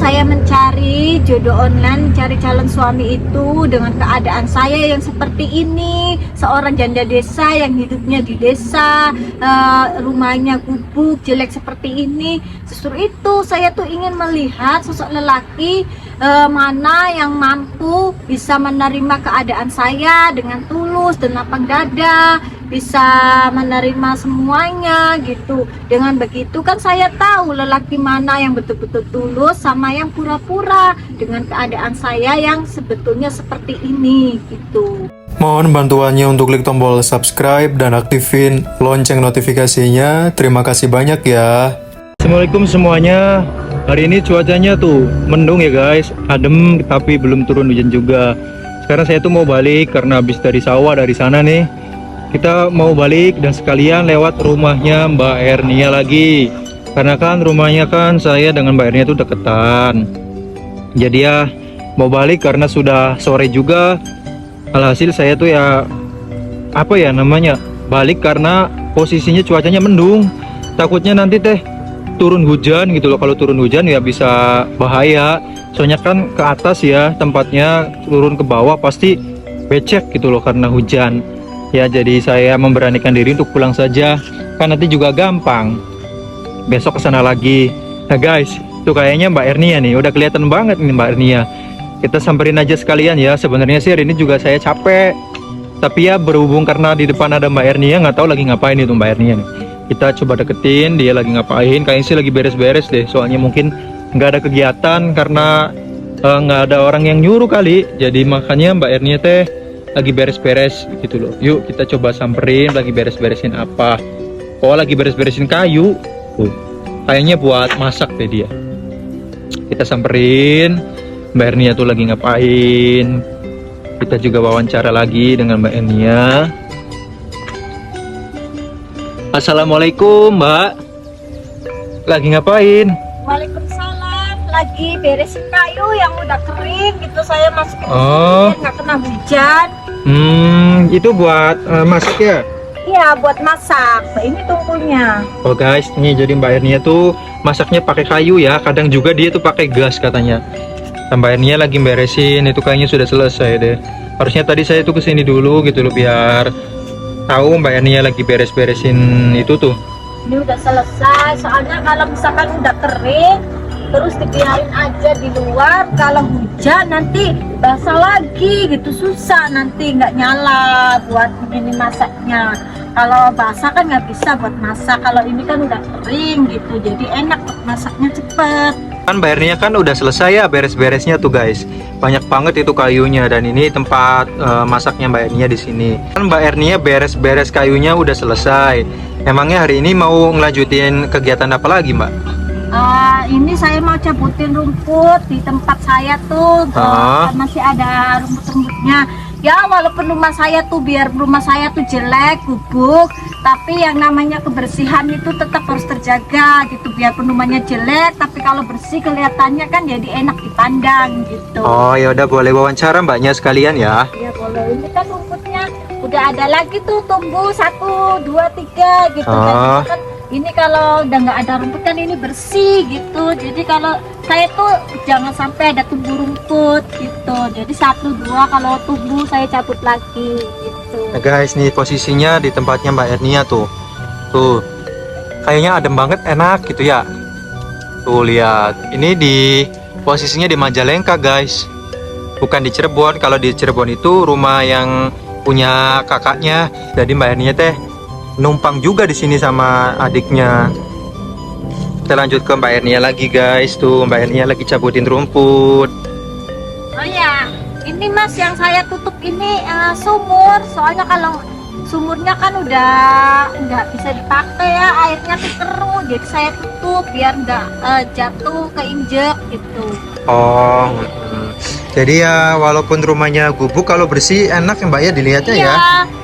saya mencari jodoh online, mencari calon suami itu dengan keadaan saya yang seperti ini, seorang janda desa yang hidupnya di desa, rumahnya gubuk, jelek seperti ini. Justru itu saya tuh ingin melihat sosok lelaki mana yang mampu bisa menerima keadaan saya dengan tulus dan lapang dada, bisa menerima semuanya gitu. Dengan begitu kan saya tahu lelaki mana yang betul-betul tulus sama yang pura-pura dengan keadaan saya yang sebetulnya seperti ini gitu. Mohon bantuannya untuk klik tombol subscribe dan aktifin lonceng notifikasinya. Terima kasih banyak ya. Assalamualaikum semuanya. Hari ini cuacanya tuh mendung ya guys, adem tapi belum turun hujan juga. Sekarang saya tuh mau balik karena habis dari sawah dari sana nih. Kita mau balik dan sekalian lewat rumahnya Mbak Ernia lagi. Karena kan rumahnya kan saya dengan Mbak Ernia tuh deketan. Jadi ya mau balik karena sudah sore juga. Alhasil saya tuh ya apa ya namanya, balik karena posisinya cuacanya mendung. Takutnya nanti teh turun hujan gitu loh. Kalau turun hujan ya bisa bahaya. Soalnya kan ke atas ya tempatnya, turun ke bawah pasti becek gitu loh karena hujan. Ya jadi saya memberanikan diri untuk pulang saja. Kan nanti juga gampang. Besok kesana lagi. Nah guys, tuh kayaknya Mbak Ernia nih. Udah kelihatan banget nih Mbak Ernia. Kita samperin aja sekalian ya. Sebenarnya sih hari ini juga saya capek. Tapi ya berhubung karena di depan ada Mbak Ernia, nggak tahu lagi ngapain itu Mbak Ernia nih. Kita coba deketin dia lagi ngapain. Kayaknya sih lagi beres-beres deh. Soalnya mungkin nggak ada kegiatan karena nggak ada orang yang nyuruh kali. Jadi makanya Mbak Ernia teh lagi beres-beres gitu loh. Yuk kita coba samperin. Lagi beres-beresin apa? Oh lagi beres-beresin kayu. Tuh, kayaknya buat masak deh dia. Kita samperin. Mbak Ernia tuh lagi ngapain. Kita juga wawancara lagi dengan Mbak Ernia. Assalamualaikum Mbak. Lagi ngapain? Waalaikumsalam, lagi beresin kayu yang udah kering gitu. Saya masukin Oh. nggak kena hujan. Itu buat masak ya? Iya, buat masak. Ini tungkunya. Oh guys, nih jadi Mbak Ernia tuh masaknya pakai kayu ya. Kadang juga dia tuh pakai gas katanya. Dan Mbak Ernia lagi beresin, itu kayaknya sudah selesai deh. Harusnya tadi saya tuh kesini dulu gitu loh biar tahu Mbak Ernia lagi beres-beresin itu tuh. Ini udah selesai. Soalnya kalau misalkan udah kering, terus dibiarin aja di luar. Kalau hujan nanti basah lagi gitu, susah nanti nggak nyala buat ini masaknya. Kalau basah kan nggak bisa buat masak. Kalau ini kan udah kering gitu, jadi enak masaknya cepet. Kan Mbak Ernia kan udah selesai ya beres-beresnya tuh guys. Banyak banget itu kayunya dan ini tempat masaknya Mbak Ernia di sini. Kan Mbak Ernia beres-beres kayunya udah selesai. Emangnya hari ini mau ngelanjutin kegiatan apa lagi Mbak? Ini saya mau cabutin rumput di tempat saya tuh. Masih ada rumput-rumputnya. Ya walaupun rumah saya tuh biar rumah saya tuh jelek, gubuk, tapi yang namanya kebersihan itu tetap harus terjaga gitu. Biarpun rumahnya jelek, tapi kalau bersih kelihatannya kan jadi enak dipandang gitu. Oh ya udah, boleh wawancara Mbaknya sekalian ya. Ya boleh. Ini kan rumputnya udah ada lagi tuh, tumbuh 1, 2, 3 gitu. Dan kan ini kalau udah nggak ada rumput kan ini bersih gitu. Jadi kalau saya tuh jangan sampai ada tumbuh rumput gitu. Jadi 1, 2 kalau tumbuh saya cabut lagi gitu. Nah guys, nih posisinya di tempatnya Mbak Ernia tuh. Tuh. Kayaknya adem banget, enak gitu ya. Tuh lihat. Ini di posisinya di Majalengka, guys. Bukan di Cirebon. Kalau di Cirebon itu rumah yang punya kakaknya. Jadi Mbak Ernia teh numpang juga di sini sama adiknya. Kita lanjut ke Mbak Ernia lagi guys. Tuh Mbak Ernia lagi cabutin rumput. Oh ya, ini Mas yang saya tutup ini sumur. Soalnya kalau sumurnya kan udah nggak bisa dipakai ya, airnya tuh keruh. Jadi saya tutup biar nggak jatuh keinjek gitu. Oh, jadi ya walaupun rumahnya gubuk, kalau bersih enak ya Mbak ya dilihatnya ya. Iya,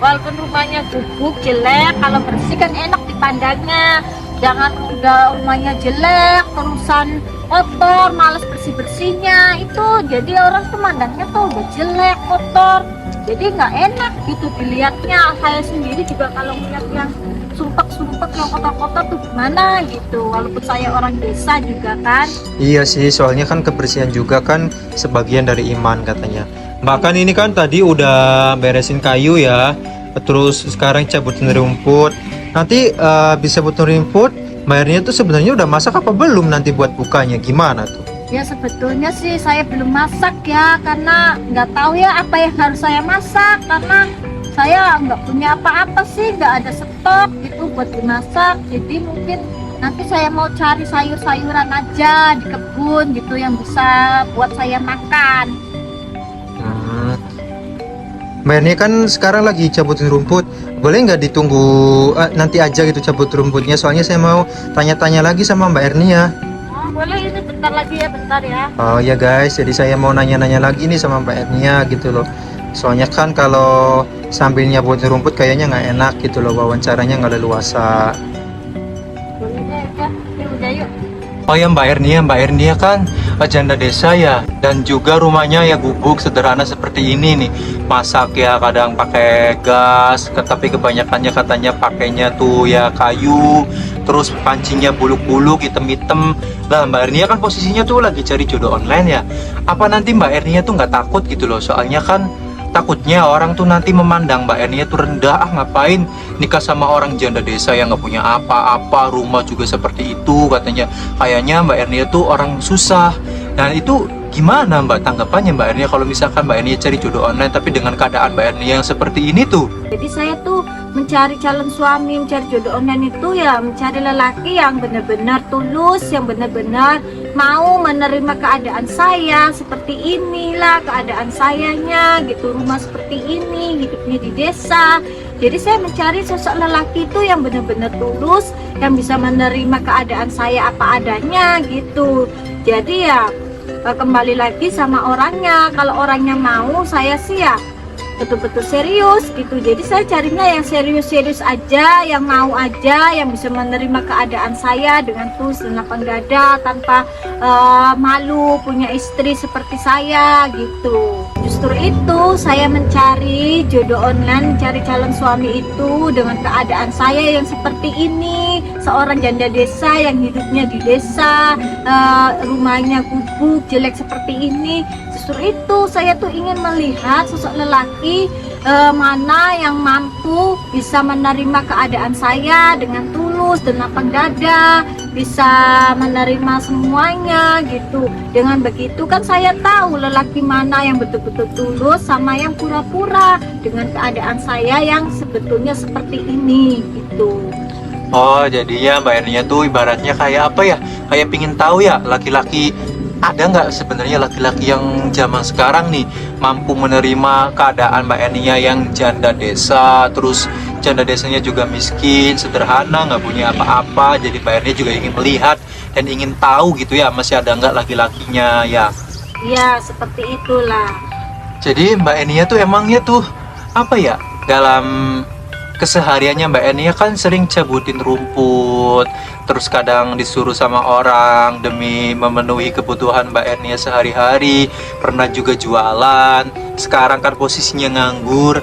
walaupun rumahnya gubuk jelek, kalau bersih kan enak dipandangnya. Jangan udah rumahnya jelek terusan kotor, males bersih-bersihnya itu. Jadi orang tuh mandangnya tuh udah jelek, kotor. Jadi nggak enak gitu dilihatnya. Saya sendiri juga kalau melihat yang sumpek yang kotor-kotor tuh gimana gitu, walaupun saya orang desa juga kan. Iya sih, soalnya kan kebersihan juga kan sebagian dari iman katanya. Bahkan ini kan tadi udah beresin kayu ya, terus sekarang cabutin rumput. Nanti bisa cabutin rumput, bayarnya tuh sebenarnya udah masak apa belum nanti buat bukanya, gimana tuh? Ya sebetulnya sih saya belum masak ya, karena nggak tahu ya apa yang harus saya masak, karena saya nggak punya apa-apa sih, nggak ada stok gitu buat dimasak. Jadi mungkin nanti saya mau cari sayur-sayuran aja di kebun gitu yang bisa buat saya makan. Mbak Ernia kan sekarang lagi cabutin rumput, boleh nggak ditunggu nanti aja gitu cabut rumputnya, soalnya saya mau tanya-tanya lagi sama Mbak Ernia. Oh, boleh, ini bentar lagi ya, bentar ya. Oh ya guys, jadi saya mau nanya-nanya lagi nih sama Mbak Ernia gitu loh. Soalnya kan kalau sambil nyabutin rumput kayaknya nggak enak gitu loh, wawancaranya nggak leluasa. Boleh deh ya, udah yuk. Oh ya Mbak Ernia kan janda desa ya, dan juga rumahnya ya gubuk sederhana seperti ini nih. Masak ya kadang pakai gas, tapi kebanyakannya katanya pakainya tuh ya kayu, terus pancingnya buluk-buluk hitam-hitam. Lah Mbak Ernia kan posisinya tuh lagi cari jodoh online ya. Apa nanti Mbak Ernia tuh nggak takut gitu loh, soalnya kan takutnya orang tuh nanti memandang Mbak Ernia tuh rendah, ngapain nikah sama orang janda desa yang nggak punya apa-apa, rumah juga seperti itu katanya. Kayaknya Mbak Ernia tuh orang susah. Nah itu gimana Mbak tanggapannya Mbak Ernia kalau misalkan Mbak Ernia cari jodoh online tapi dengan keadaan Mbak Ernia yang seperti ini tuh? Jadi saya tuh mencari calon suami, mencari jodoh online itu ya mencari lelaki yang benar-benar tulus, yang benar-benar mau menerima keadaan saya seperti inilah keadaan sayanya gitu, rumah seperti ini, hidupnya di desa. Jadi saya mencari sosok lelaki itu yang benar-benar tulus, yang bisa menerima keadaan saya apa adanya gitu. Jadi ya kembali lagi sama orangnya. Kalau orangnya mau, saya sih ya betul-betul serius gitu. Jadi saya carinya yang serius-serius aja, yang mau aja, yang bisa menerima keadaan saya dengan tulus dan lapang dada, tanpa malu punya istri seperti saya gitu. Justru itu saya mencari jodoh online, mencari calon suami itu dengan keadaan saya yang seperti ini, seorang janda desa yang hidupnya di desa, rumahnya gubuk jelek seperti ini. Justru itu saya tuh ingin melihat sosok lelaki mana yang mampu bisa menerima keadaan saya dengan tulus dan lapang dada, bisa menerima semuanya gitu. Dengan begitu kan saya tahu lelaki mana yang betul-betul tulus sama yang pura-pura dengan keadaan saya yang sebetulnya seperti ini gitu. Oh jadinya Mbak Ernia tuh ibaratnya kayak apa ya, kayak pingin tahu ya laki-laki, ada nggak sebenarnya laki-laki yang zaman sekarang nih mampu menerima keadaan Mbak Ernia yang janda desa, terus janda desanya juga miskin, sederhana, nggak punya apa-apa. Jadi Mbak Ernia juga ingin melihat dan ingin tahu gitu ya, masih ada nggak laki-lakinya ya. Ya seperti itulah. Jadi Mbak Ernia tuh emangnya tuh apa ya, dalam kesehariannya Mbak Ernia kan sering cabutin rumput, terus kadang disuruh sama orang demi memenuhi kebutuhan Mbak Ernia sehari-hari, pernah juga jualan, sekarang kan posisinya nganggur.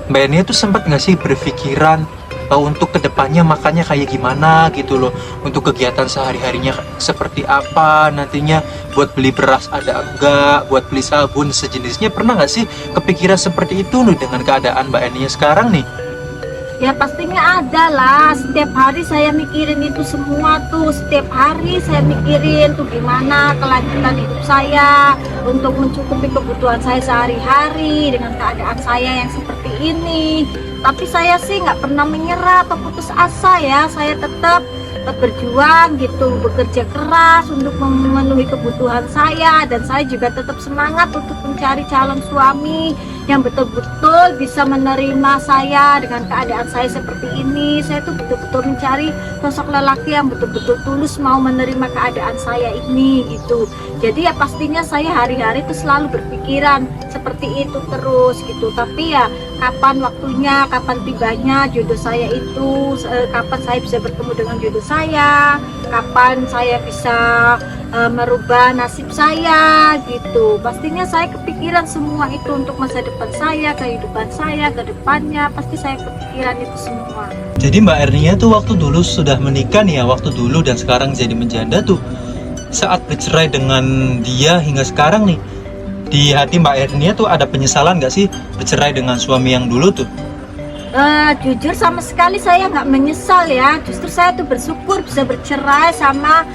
Mbak Ernia tuh sempat nggak sih berpikiran untuk kedepannya makannya kayak gimana gitu loh, untuk kegiatan sehari-harinya seperti apa nantinya, buat beli beras ada enggak, buat beli sabun sejenisnya, pernah nggak sih kepikiran seperti itu loh dengan keadaan Mbak Ernia sekarang nih? Ya pastinya ada lah, setiap hari saya mikirin itu semua tuh, setiap hari saya mikirin tuh gimana kelanjutan hidup saya untuk mencukupi kebutuhan saya sehari-hari dengan keadaan saya yang seperti ini. Tapi saya sih nggak pernah menyerah atau putus asa ya, saya tetap berjuang gitu, bekerja keras untuk memenuhi kebutuhan saya, dan saya juga tetap semangat untuk mencari calon suami yang betul-betul bisa menerima saya dengan keadaan saya seperti ini. Saya tuh betul-betul mencari sosok lelaki yang betul-betul tulus mau menerima keadaan saya ini gitu. Jadi ya pastinya saya hari-hari itu selalu berpikiran seperti itu terus gitu. Tapi ya kapan waktunya, kapan tibanya jodoh saya itu, kapan saya bisa bertemu dengan jodoh saya, kapan saya bisa merubah nasib saya gitu. Pastinya saya kepikiran semua itu untuk masa depan saya, kehidupan saya, ke depannya pasti saya kepikiran itu semua. Jadi Mbak Ernia tuh waktu dulu sudah menikah nih ya, waktu dulu dan sekarang jadi menjanda tuh, saat bercerai dengan dia hingga sekarang nih, di hati Mbak Ernia tuh ada penyesalan gak sih bercerai dengan suami yang dulu tuh? Jujur sama sekali saya nggak menyesal ya, justru saya tuh bersyukur bisa bercerai sama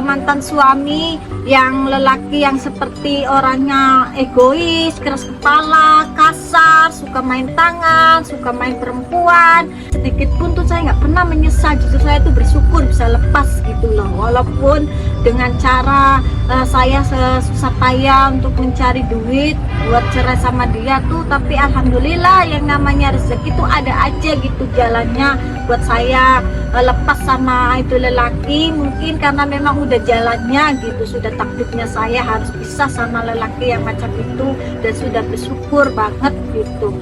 mantan suami yang lelaki yang seperti orangnya egois, keras kepala, kasar, suka main tangan, suka main perempuan. Sedikit pun tuh saya nggak pernah menyesal, justru saya tuh bersyukur bisa lepas gitu loh, walaupun dengan cara saya susah payah untuk mencari duit buat cerai sama dia tuh, tapi alhamdulillah yang namanya rezeki tuh ada aja gitu jalannya buat saya lepas sama itu lelaki. Mungkin karena memang udah jalannya gitu, sudah takdirnya saya harus pisah sama lelaki yang macam itu, dan sudah bersyukur banget gitu.